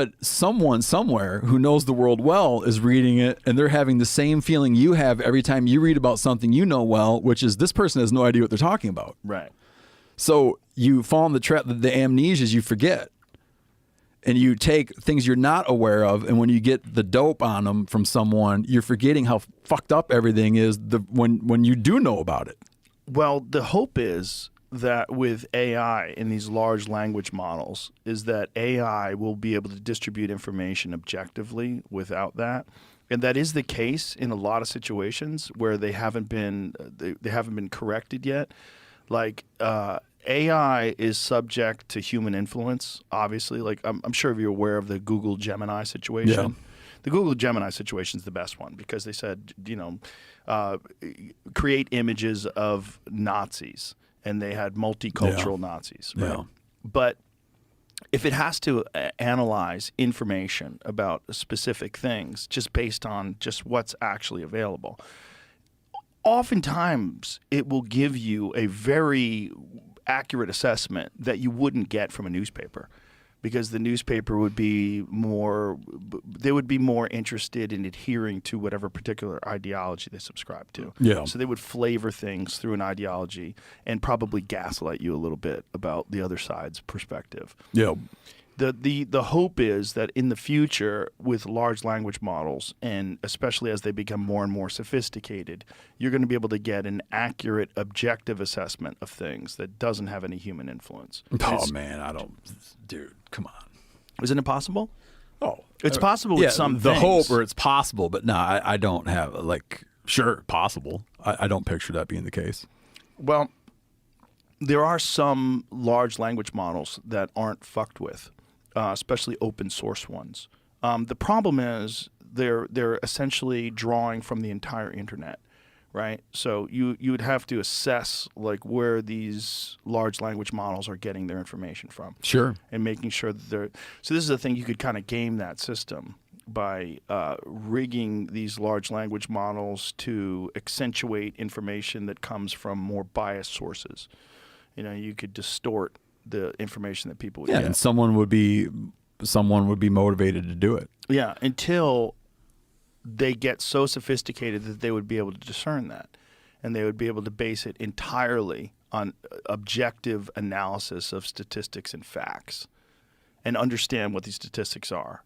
But someone somewhere who knows the world well is reading it, and they're having the same feeling you have every time you read about something you know well, which is this person has no idea what they're talking about. Right. So you fall in the trap, the amnesias you forget. And you take things you're not aware of, and when you get the dope on them from someone, you're forgetting how fucked up everything is when you do know about it. Well, the hope is that with AI in these large language models is that AI will be able to distribute information objectively without that. And that is the case in a lot of situations where they haven't been corrected yet. Like AI is subject to human influence, obviously. Like I'm sure you're aware of the Google Gemini situation. Yeah. The Google Gemini situation is the best one because they said, create images of Nazis. And they had multicultural Nazis, right? Yeah. But if it has to analyze information about specific things just based on just what's actually available, oftentimes it will give you a very accurate assessment that you wouldn't get from a newspaper. Because the newspaper would be more interested in adhering to whatever particular ideology they subscribe to. Yeah. So they would flavor things through an ideology and probably gaslight you a little bit about the other side's perspective. Yeah. The hope is that in the future with large language models, and especially as they become more and more sophisticated, you're going to be able to get an accurate, objective assessment of things that doesn't have any human influence. Oh, man, dude, come on. Isn't it possible? Oh. It's possible with some the things. hope, or it's possible, but no, I don't have, sure, possible. I don't picture that being the case. Well, there are some large language models that aren't fucked with. Especially open source ones. The problem is they're essentially drawing from the entire internet, right? So you would have to assess where these large language models are getting their information from. Sure. And making sure that they're – so this is the thing, you could kind of game that system by rigging these large language models to accentuate information that comes from more biased sources. You could distort the information that people would get. And someone would be motivated to do it. Yeah, until they get so sophisticated that they would be able to discern that, and they would be able to base it entirely on objective analysis of statistics and facts, and understand what these statistics are,